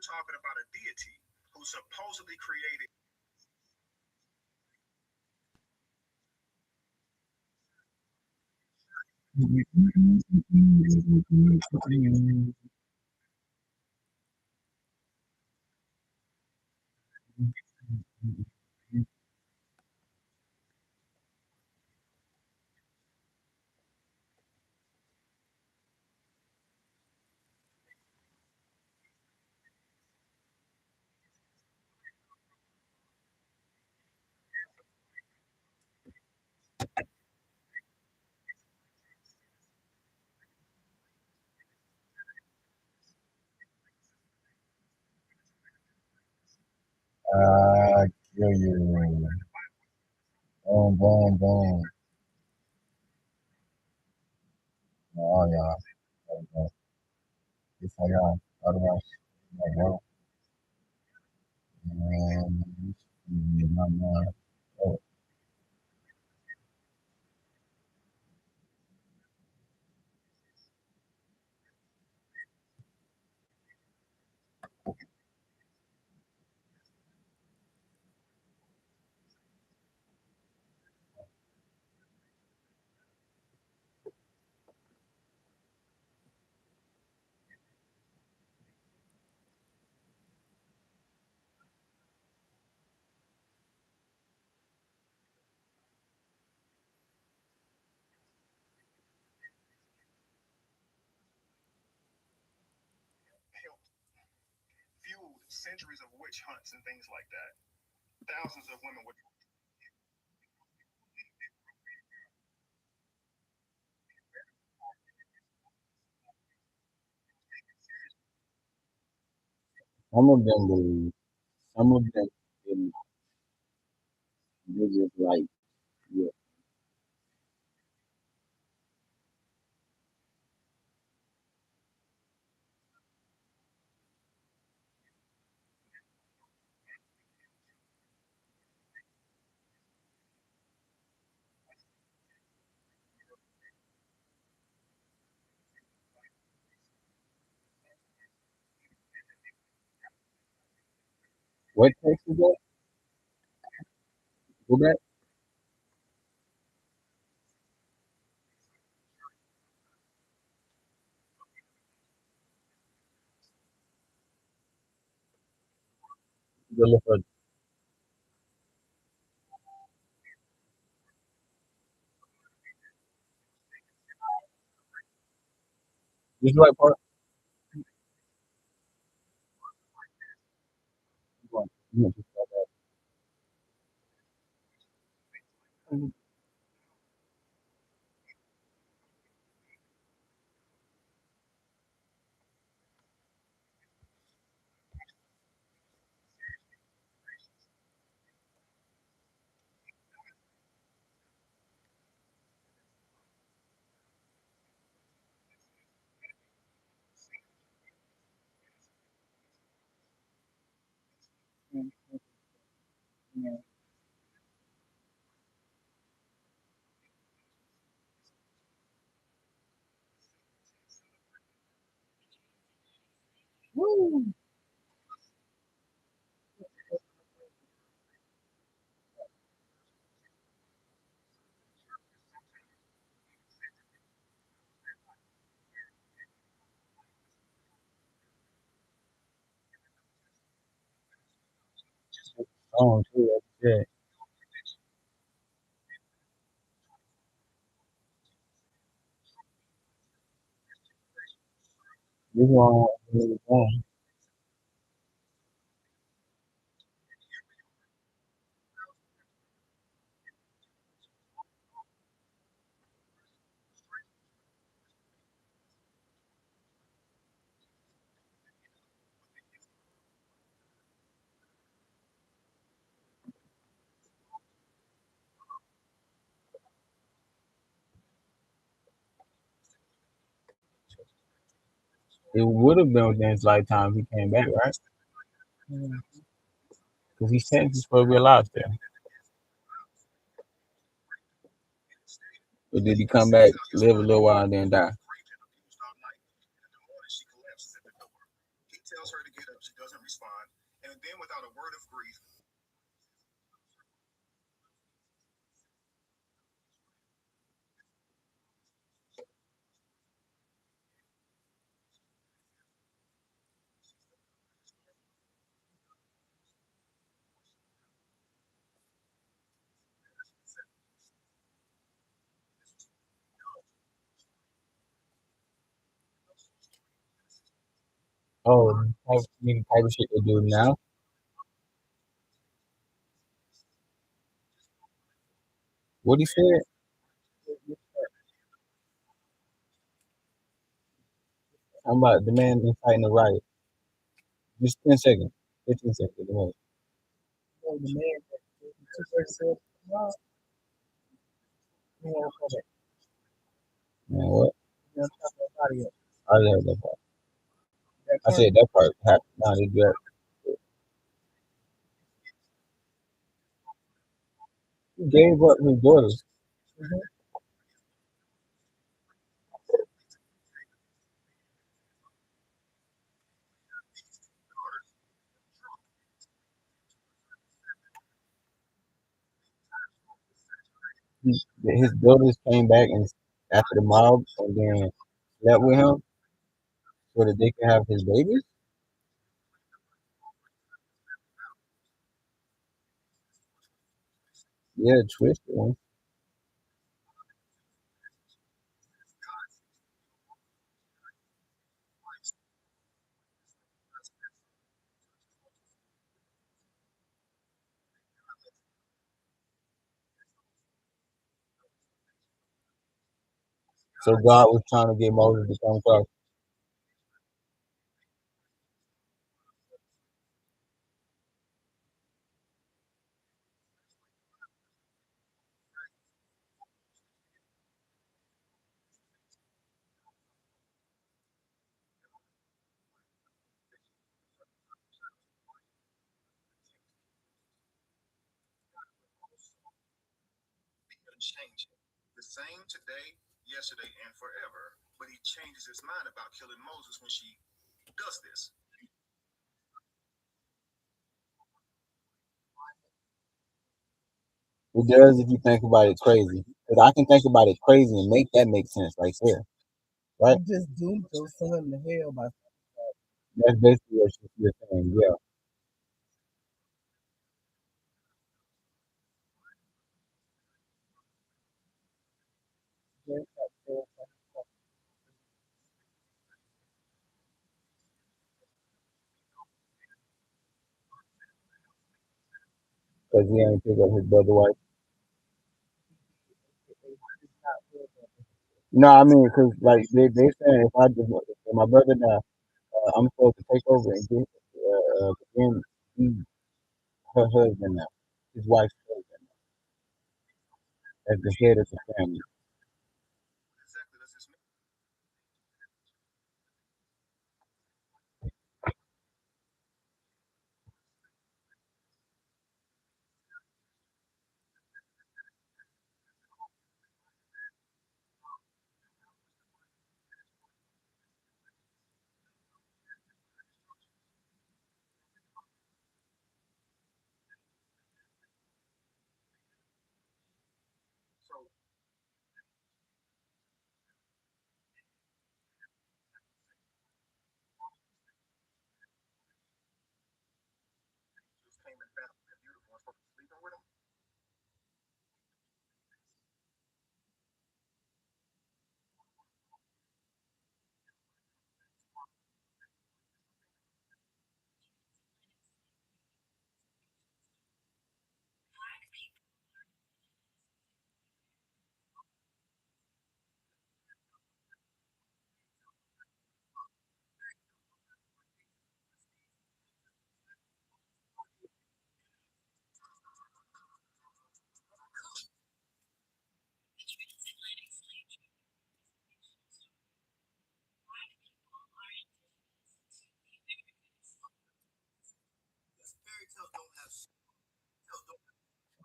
talking about a deity who supposedly created. I kill you. Boom, boom, boom. Oh, yeah. There we go. It's like, otherwise, like, well, my man. Oh, Helped fueled centuries of witch hunts and things like that. Thousands of women would. some of them believe, some of them believe, they just like, yeah. What text is that? Go back. Go look for this right part. Go on. Woo! Oh, too. That's it. This one, this one. It would have been within his lifetime if he came back, right? Because he's technically supposed to be alive still. But did he come back, live a little while, and then die? He tells her to get up. She doesn't Oh, type of shit they do now. What he said? I'm about the man inciting the riot. Just 10 seconds. 15 seconds. The most. Man, what? I already heard that part. I said that part happened. Nah, they do that. He gave up his daughters. His daughters came back and after the mob and then slept with him so that they could have his babies. Yeah, twisted one. So God was trying to get Moses to come across. Change it. The same today, yesterday, and forever. But he changes his mind about killing Moses when she does this. It does if you think about it crazy. Because I can think about it crazy and make that make sense right there. Right? You just doomed your son to hell by that's basically what you're saying. Yeah. Because he ain't pick up his brother wife. No, I mean, because like they saying if my brother now, I'm supposed to take over and get begin be her husband now, his wife's husband as the head of the family. Exactly. Does this mean? So just came and found that beautiful and supposed to sleeping with him.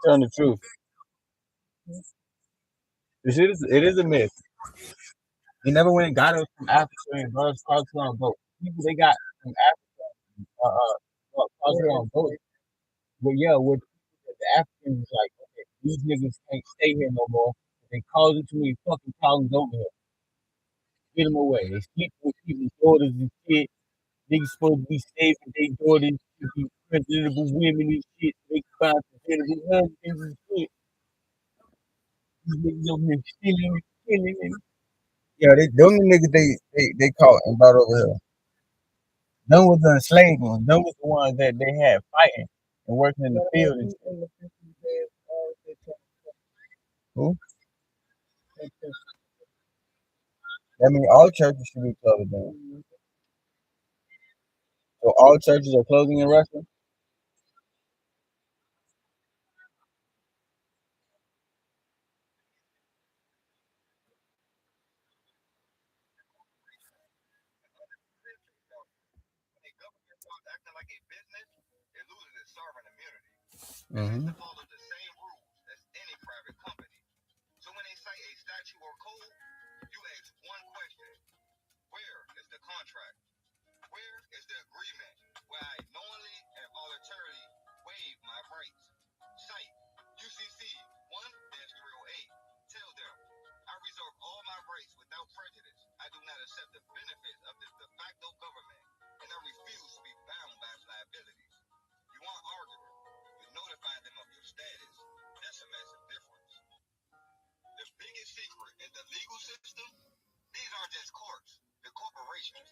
Telling the truth. It is a myth. He never went and got us from Africa and brought us across here on boat. People they got from Africa across here on boat. But yeah, with the Africans like, okay, these niggas can't stay here no more. They causing too many fucking problems over here. Get them away. They sleep with people's daughters and shit. Niggas supposed to be saving their daughters to be presentable women and shit. They find presentable husbands and shit. These niggas over here stealing and killing and yeah, them niggas they caught and brought over here. Them was the enslaved ones. Them was the ones that they had fighting and working in the field and shit. Who? That mean all churches should be closed down. So all churches are closing in Russia? When a government starts acting like a business, it loses its sovereign immunity. It has Mm-hmm. to follow the same rules as any private company. So when they cite a statute or code, you ask one question: where is the contract? Where is the agreement where I knowingly and voluntarily waive my rights? Cite UCC 1-308. Tell them I reserve all my rights without prejudice. I do not accept the benefits of this de facto government, and I refuse to be bound by its liabilities. You want argument? You notify them of your status. That's a massive difference. The biggest secret in the legal system, these aren't just courts, they're corporations.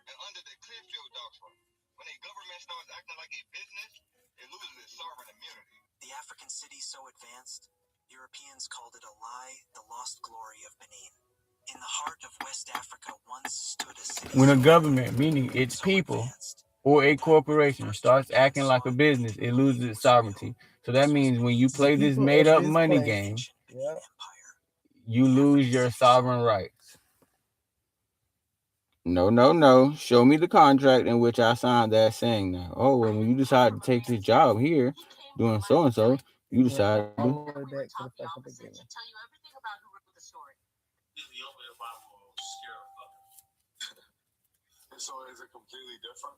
And under the Clearfield Doctrine, when a government starts acting like a business, it loses its sovereign immunity. The African city so advanced, Europeans called it a lie, the lost glory of Benin. In the heart of West Africa once stood a city When a so government, meaning its so people, advanced. or a corporation starts acting like a business, it loses its sovereignty. So that means when you play this made up money game, Empire. you lose your sovereign rights. No. Show me the contract in which I signed that saying that. Oh, well, when you decide to take this job here, doing so and so, you decide to. All the way back to the fucking beginning. Ethiopia Bible scare fucker. So is it completely different?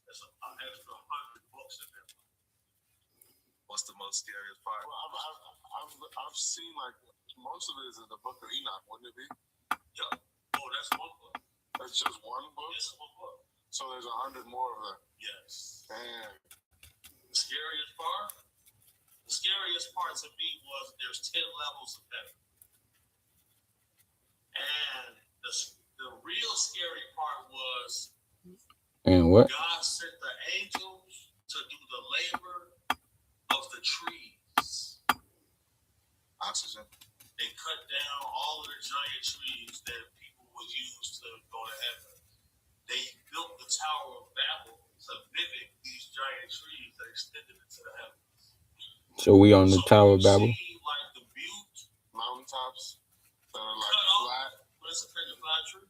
There's an extra 100 books in there. What's the most scariest part? Well, I've seen like most of it is in the Book of Enoch, wouldn't it be? Yeah. Oh, that's one book. That's just one book? It's one book. So there's 100 more of them? Yes. Damn. The scariest part? The scariest part to me was there's 10 levels of heaven. And the real scary part was And what? God sent the angels to do the labor of the trees. Oxygen. They cut down all of the giant trees that people would use to go to heaven. They built the Tower of Babel to mimic these giant trees that extended into the heavens. So we on the Tower of Babel? See, like the butte, mountaintops that are like flat. It's a pretty flat tree.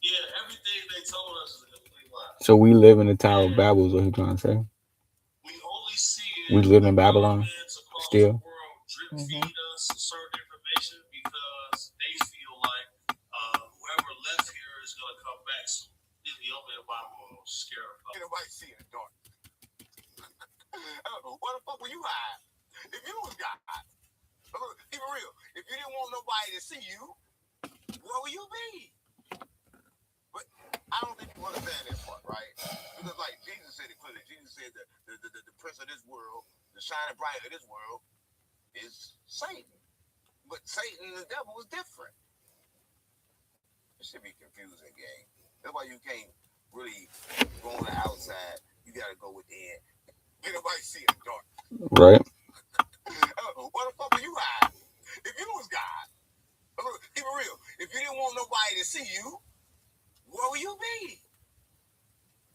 Yeah, everything they told us is a complete lie. So we live in the Tower of Babel, is what he's trying to say. We only see it. We live in Babylon still. The world drip feed us certain information because they feel like whoever left here is going to come back soon. Ethiopia Bible scare us. Anybody see in the dark? What the fuck were you hiding? If you was God, be real. If you didn't want nobody to see you, where would you be? But I don't think you understand that part, right? Because like Jesus said it clearly. Jesus said that the prince of this world, the shining bright of this world, is Satan. But Satan and the devil is different. It should be confusing, gang. That's why you can't really go on the outside. You gotta go within. Get nobody see in the dark. Right. What the fuck were you hiding? If you was God, be real. If you didn't want nobody to see you, where will you be?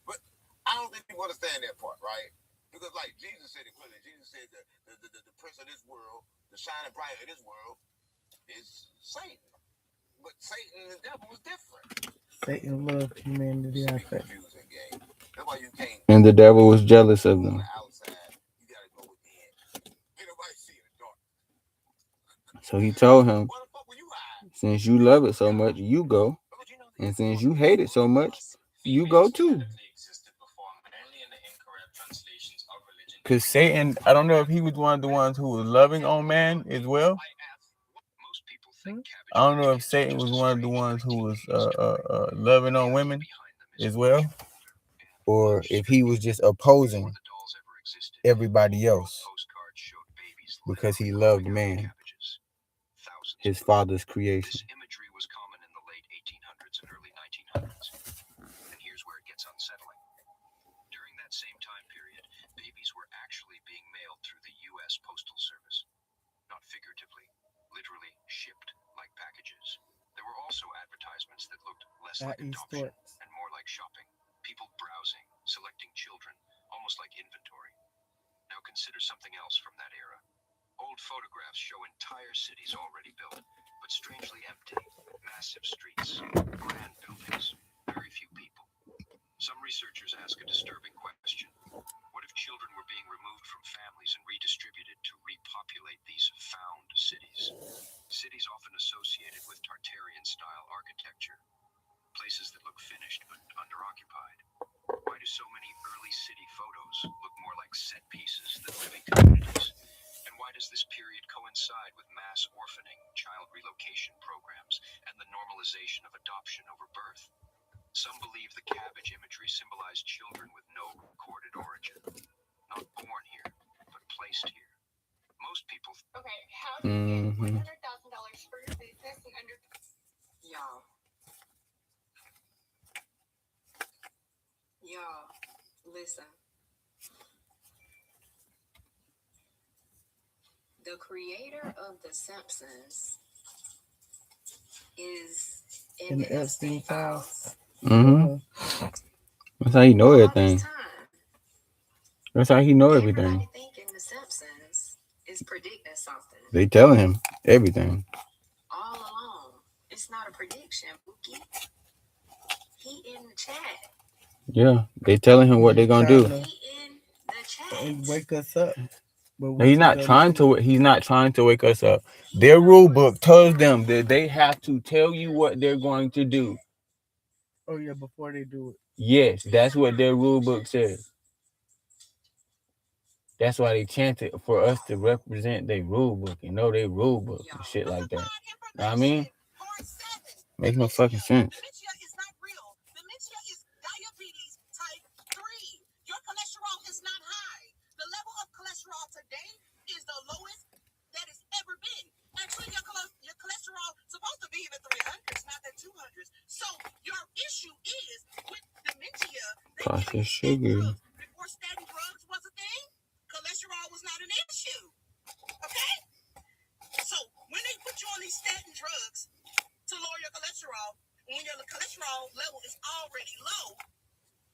But I don't think people understand that part, right? Because like Jesus said it clearly. Jesus said that the prince of this world, the shining bright of this world, is Satan. But Satan and the devil is different. Satan loved humanity, I think. Confusing, gang. That's why you can't. And the devil was jealous of them. Outside, you gotta go within. Get nobody see in the dark. So he told him, What the fuck were you hiding? since you love it so much, you go. And since you hate it so much, you go too. Because Satan, I don't know if he was one of the ones who was loving on man as well. I don't know if Satan was one of the ones who was loving on women as well, or if he was just opposing everybody else because he loved man, his father's creation. Got like East adoption Storks. and more like shopping. People browsing, selecting children, almost like inventory. Now consider something else from that era. Old photographs show entire cities already built, but strangely empty. Massive streets, grand buildings, very few people. Some researchers ask a disturbing question. What if children were being removed from families and redistributed to repopulate these found cities? Cities often associated with Tartarian-style architecture. Places that look finished but underoccupied. Why do so many early city photos look more like set pieces than living communities? And why does this period coincide with mass orphaning, child relocation programs, and the normalization of adoption over birth? Some believe the cabbage imagery symbolized children with no recorded origin. Not born here, but placed here. Most people... Okay, how do you get $100,000 for your business in under... Y'all, listen. The creator of The Simpsons is in the Epstein files. That's how you know All this everything. time, That's how he know everything. everybody thinking The Simpsons is predicting something. They telling him everything. All along. It's not a prediction, Bookie. He in the chat. Yeah, they telling him what they're gonna do. He in the chat. And wake us up. But No, he's not trying to. He's not trying to wake us up. Their rule book tells them that they have to tell you what they're going to do. Oh yeah, before they do it. Yes, that's what their rule book says. That's why they chant it for us to represent their rule book and know their rule book and shit like that. Know what I mean? Makes no fucking sense. Dementia is not real. Dementia is diabetes type 3. Your cholesterol is not high. The level of cholesterol today is the lowest that it's ever been. Actually, your cholesterol is supposed to be in the 300s, not the 200s. So your issue is with dementia. Cautious sugar. Before statin drugs was a thing, cholesterol was not an issue. Okay? So when they put you on these statin drugs to lower your cholesterol, when your cholesterol level is already low,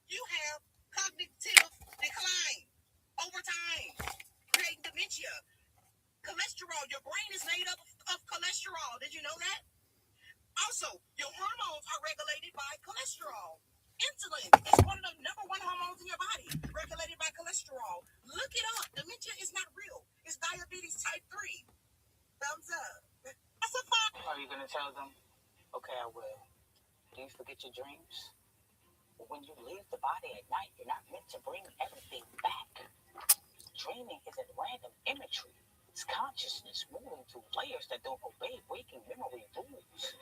you have cognitive decline over time, creating dementia. Cholesterol, your brain is made up of cholesterol. Did you know that? Also, your hormones are regulated by cholesterol. Insulin is one of the number one hormones in your body, regulated by cholesterol. Look it up. Dementia is not real. It's diabetes type 3. Thumbs up. That's a fact. Are you going to tell them? Okay, I will. Do you forget your dreams? When you leave the body at night, you're not meant to bring everything back. Dreaming isn't random imagery. It's consciousness moving through layers that don't obey waking memory rules.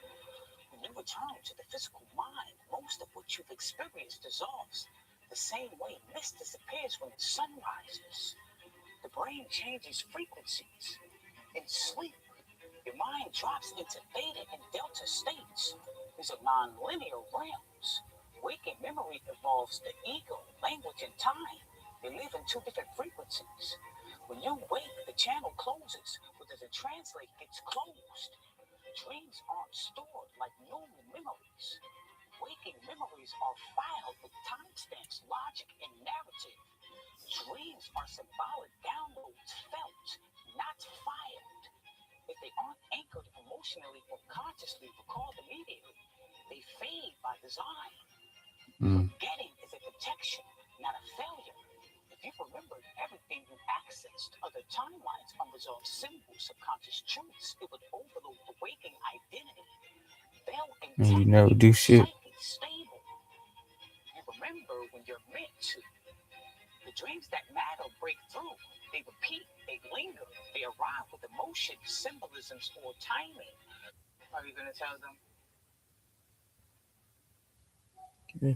When you return to the physical mind, most of what you've experienced dissolves. The same way mist disappears when the sun rises. The brain changes frequencies. In sleep, your mind drops into theta and delta states. These are non-linear realms. Waking memory involves the ego, language, and time. They live in two different frequencies. When you wake, the channel closes, but as the translate gets closed. Dreams aren't stored like normal memories. Waking memories are filed with timestamps, logic, and narrative. Dreams are symbolic downloads felt, not filed. If they aren't anchored emotionally or consciously recalled immediately, they fade by design. Forgetting is a protection, not a failure. If you remembered everything you accessed, other timelines, unresolved symbols, subconscious truths, it would overload the waking identity. They'll You never do shit. Stable. You remember when you're meant to. The dreams that matter break through. They repeat, they linger, they arrive with emotion, symbolisms, or timing. Are you going to tell them?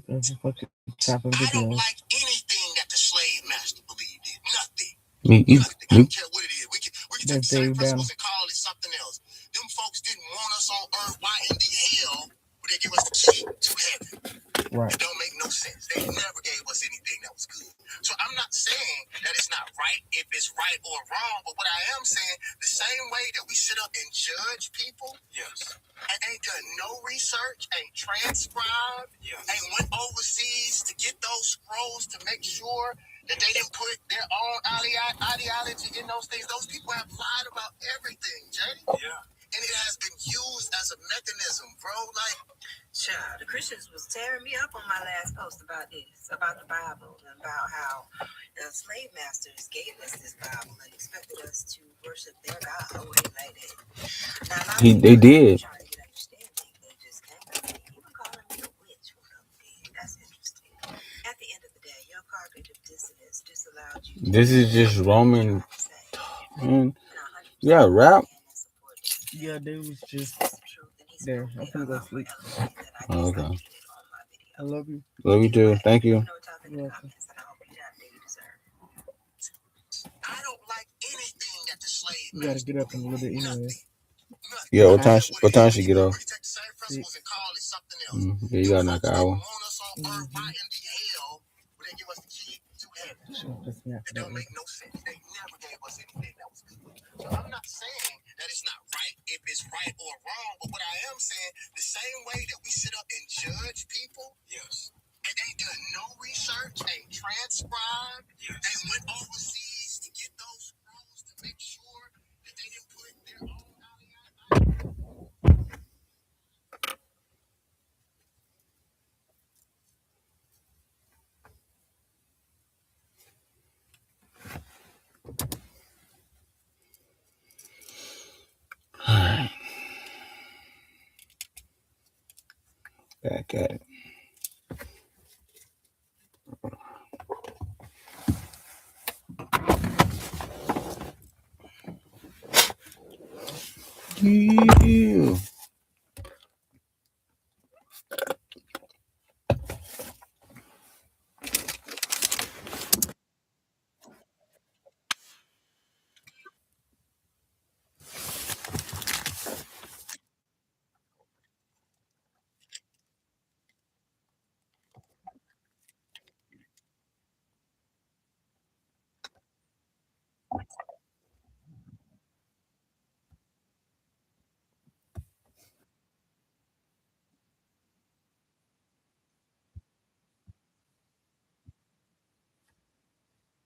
That's a fucking chopping I don't video. like anything that the slave master believed in. Nothing. Me Nothing. I don't care what it is. We can take That's the same Dave principles Banner. and call it something else. Them folks didn't want us on earth. Why in the hell would they give us the key to heaven? Right. It don't make no sense. They never gave us anything that was good. So I'm not saying that it's not right if it's right or wrong, but what I am saying, the same way that we sit up and judge people, yes, and ain't there no reason researched, ain't transcribed, ain't went overseas to get those scrolls to make sure that they didn't put their own ideology in those things. Those people have lied about everything, Jay. Yeah. And it has been used as a mechanism, bro. Like, Child, the Christians was tearing me up on my last post about this, about the Bible, and about how the slave masters gave us this Bible and expected us to worship their God way like that. Now, a lot of They people did. trying to get understanding. They just came at me, even calling me a witch for something. That's interesting. At the end of the day, your cognitive dissonance disallowed you to This is just Roman. Man. Yeah, rap. Yeah, they was just there. I'm finna go sleep. Oh, okay. I love you. Love you too. Thank you. You're welcome. I don't like anything that the slave You gotta get up in a little bit anyway. Yeah, what time? What time she get off? Six. Yeah, you got like an hour. Sure, that's not It don't make no sense. They never gave us anything that was good. So I'm not saying that it's not right if it's right or wrong, but what I am saying, the same way that we sit up and judge people, yes, and ain't done no research, ain't transcribed, yes, ain't went overseas to get those scrolls to make sure that they didn't put their own Alright. Back at it. Yeah.